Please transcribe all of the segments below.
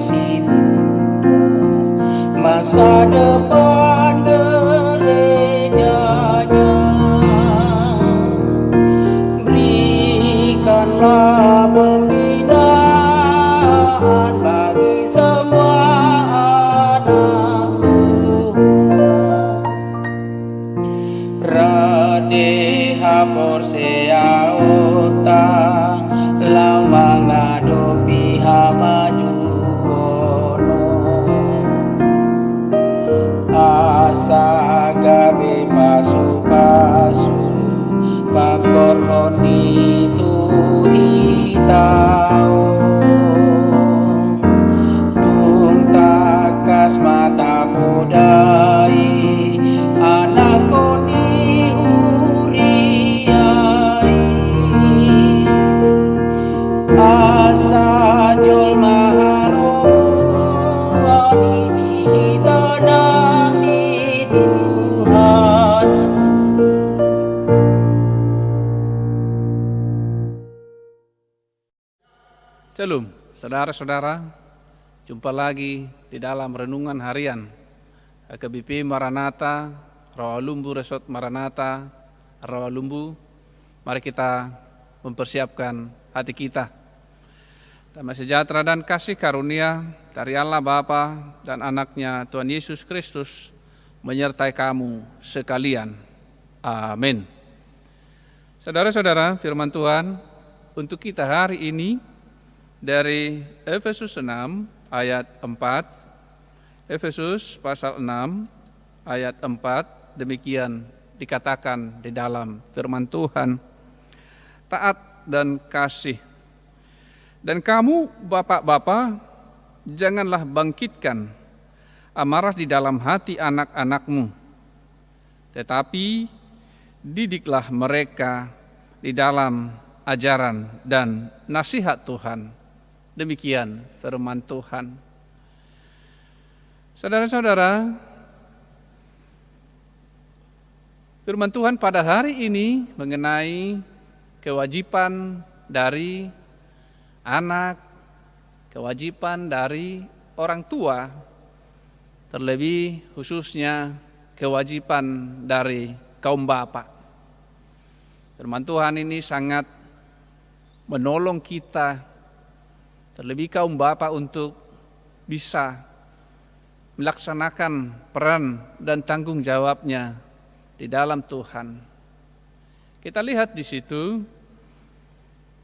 masih muda, masa depan gerejanya. Berikanlah pembinaan bagi semua anak Tuhan. Radeha porseaota lau mengadopi hamajuono, asa agabe pasu-pasu pakorhoni tuhitao, tung takas mata podai anak koni huriai, asa jol mahalomu ani dihitanang di Tuhan. Shalom, saudara-saudara, jumpa lagi di dalam renungan harian HKBP Maranatha, Rawalumbu Resort Maranatha, Rawalumbu. Mari kita mempersiapkan hati kita. Damai sejahtera dan kasih karunia dari Allah Bapa dan anaknya Tuhan Yesus Kristus menyertai kamu sekalian. Amin. Saudara-saudara, firman Tuhan untuk kita hari ini dari Efesus 6 ayat 4, Efesus pasal 6 ayat 4, demikian dikatakan di dalam firman Tuhan. Taat dan kasih. Dan kamu bapak-bapak, janganlah bangkitkan amarah di dalam hati anak-anakmu, tetapi didiklah mereka di dalam ajaran dan nasihat Tuhan. Demikian firman Tuhan. Saudara-saudara, firman Tuhan pada hari ini mengenai kewajiban dari anak, kewajiban dari orang tua, terlebih khususnya kewajiban dari kaum bapak. Firman Tuhan ini sangat menolong kita, terlebih kaum bapak, untuk bisa melaksanakan peran dan tanggung jawabnya di dalam Tuhan. Kita lihat di situ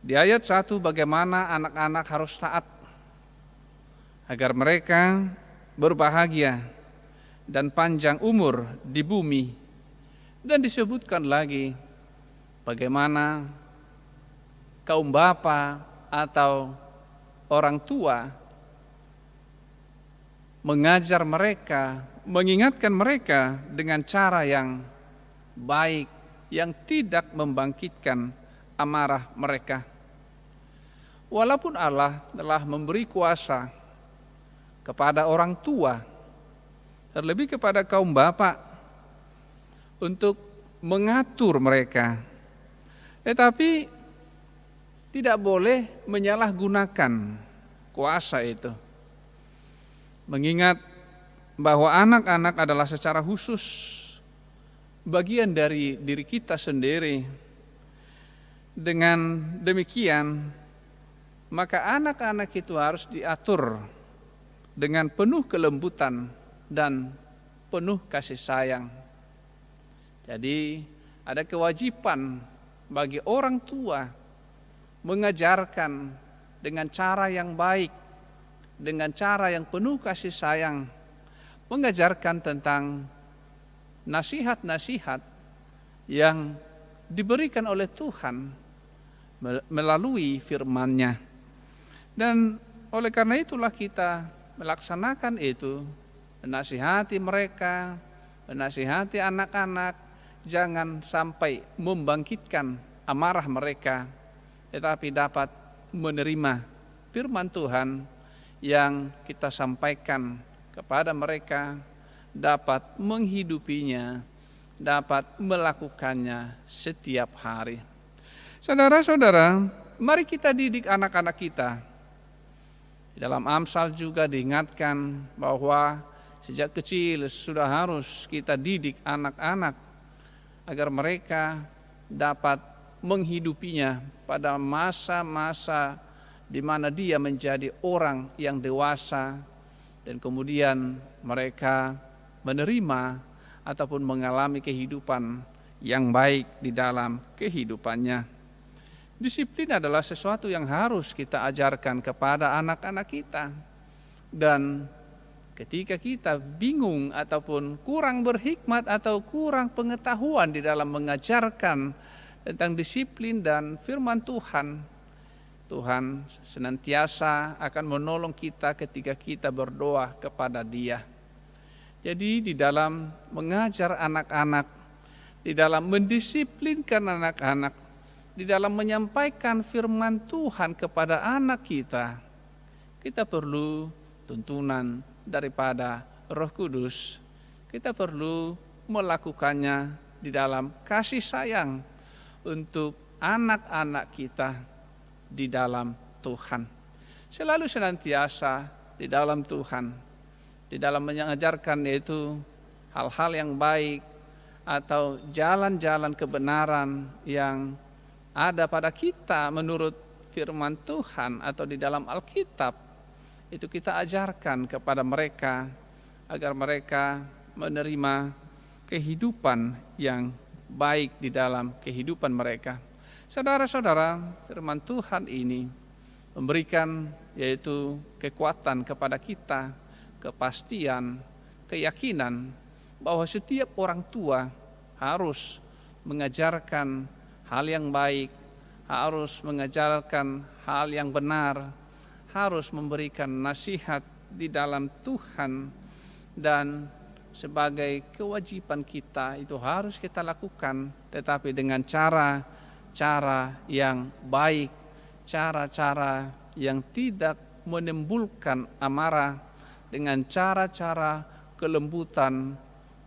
di ayat 1 bagaimana anak-anak harus taat agar mereka berbahagia dan panjang umur di bumi. Dan disebutkan lagi bagaimana kaum bapa atau orang tua mengajar mereka, mengingatkan mereka dengan cara yang baik, yang tidak membangkitkan amarah mereka. Walaupun Allah telah memberi kuasa kepada orang tua, terlebih kepada kaum bapak, untuk mengatur mereka, tetapi tidak boleh menyalahgunakan kuasa itu. Mengingat bahwa anak-anak adalah secara khusus bagian dari diri kita sendiri. Dengan demikian, maka anak-anak itu harus diatur dengan penuh kelembutan dan penuh kasih sayang. Jadi ada kewajiban bagi orang tua mengajarkan dengan cara yang baik, dengan cara yang penuh kasih sayang, mengajarkan tentang nasihat-nasihat yang diberikan oleh Tuhan melalui firman-Nya. Dan oleh karena itulah kita melaksanakan itu, menasihati mereka, menasihati anak-anak, jangan sampai membangkitkan amarah mereka, tetapi dapat menerima firman Tuhan yang kita sampaikan kepada mereka, dapat menghidupinya, dapat melakukannya setiap hari. Saudara-saudara, mari kita didik anak-anak kita Di dalam Amsal juga diingatkan bahwa sejak kecil sudah harus kita didik anak-anak agar mereka dapat menghidupinya pada masa-masa di mana dia menjadi orang yang dewasa dan kemudian mereka menerima ataupun mengalami kehidupan yang baik di dalam kehidupannya. Disiplin adalah sesuatu yang harus kita ajarkan kepada anak-anak kita. Dan ketika kita bingung ataupun kurang berhikmat atau kurang pengetahuan di dalam mengajarkan tentang disiplin dan firman Tuhan, Tuhan senantiasa akan menolong kita ketika kita berdoa kepada Dia. Jadi di dalam mengajar anak-anak, di dalam mendisiplinkan anak-anak, di dalam menyampaikan firman Tuhan kepada anak kita, kita perlu tuntunan daripada Roh Kudus. Kita perlu melakukannya di dalam kasih sayang untuk anak-anak kita di dalam Tuhan. Selalu senantiasa di dalam Tuhan. Di dalam mengajarkan yaitu hal-hal yang baik atau jalan-jalan kebenaran yang ada pada kita menurut firman Tuhan atau di dalam Alkitab, itu kita ajarkan kepada mereka agar mereka menerima kehidupan yang baik di dalam kehidupan mereka. Saudara-saudara, firman Tuhan ini memberikan yaitu kekuatan kepada kita, kepastian, keyakinan bahwa setiap orang tua harus mengajarkan hal yang baik, harus mengajarkan hal yang benar, harus memberikan nasihat di dalam Tuhan, dan sebagai kewajiban kita itu harus kita lakukan, tetapi dengan cara-cara yang baik, cara-cara yang tidak menimbulkan amarah, dengan cara-cara kelembutan,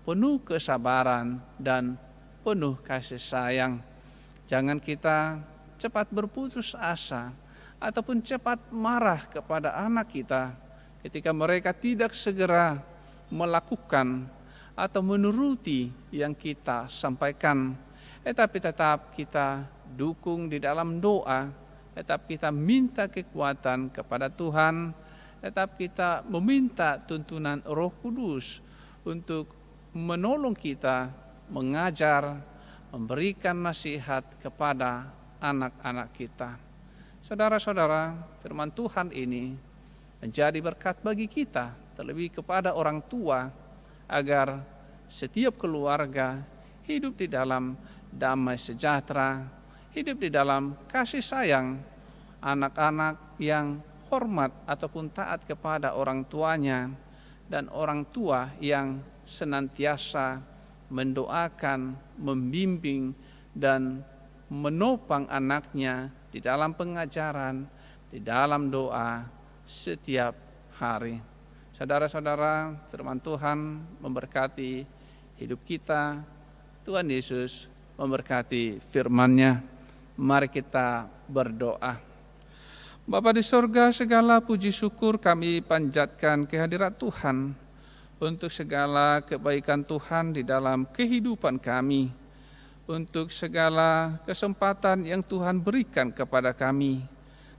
penuh kesabaran dan penuh kasih sayang. Jangan kita cepat berputus asa ataupun cepat marah kepada anak kita ketika mereka tidak segera melakukan atau menuruti yang kita sampaikan. Tetapi tetap kita dukung di dalam doa, tetap kita minta kekuatan kepada Tuhan, tetap kita meminta tuntunan Roh Kudus untuk menolong kita mengajar, memberikan nasihat kepada anak-anak kita. Saudara-saudara, firman Tuhan ini menjadi berkat bagi kita, terlebih kepada orang tua, agar setiap keluarga hidup di dalam damai sejahtera, hidup di dalam kasih sayang, anak-anak yang hormat ataupun taat kepada orang tuanya, dan orang tua yang senantiasa mendoakan, membimbing, dan menopang anaknya di dalam pengajaran, di dalam doa setiap hari. Saudara-saudara, firman Tuhan memberkati hidup kita. Tuhan Yesus memberkati firman-Nya. Mari kita berdoa. Bapa di sorga, segala puji syukur kami panjatkan kehadirat Tuhan untuk segala kebaikan Tuhan di dalam kehidupan kami, untuk segala kesempatan yang Tuhan berikan kepada kami.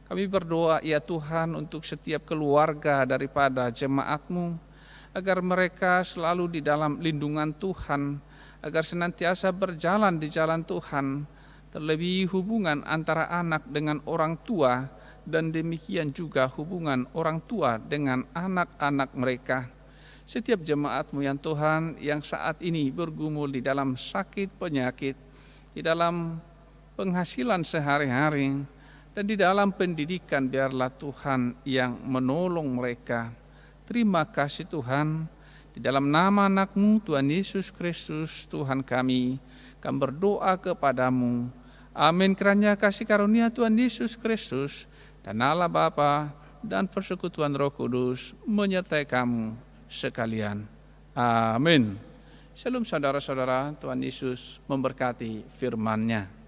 Kami berdoa ya Tuhan untuk setiap keluarga daripada jemaat-Mu, agar mereka selalu di dalam lindungan Tuhan, agar senantiasa berjalan di jalan Tuhan, terlebih hubungan antara anak dengan orang tua, dan demikian juga hubungan orang tua dengan anak-anak mereka. Setiap jemaat-Mu yang Tuhan yang saat ini bergumul di dalam sakit penyakit, di dalam penghasilan sehari-hari, dan di dalam pendidikan, biarlah Tuhan yang menolong mereka. Terima kasih Tuhan, di dalam nama anak-Mu Tuhan Yesus Kristus Tuhan kami berdoa kepadamu. Amin. Kiranya kasih karunia Tuhan Yesus Kristus dan Allah Bapa dan persekutuan Roh Kudus menyertai kamu sekalian. Amin. Shalom saudara-saudara, Tuhan Yesus memberkati firman-Nya.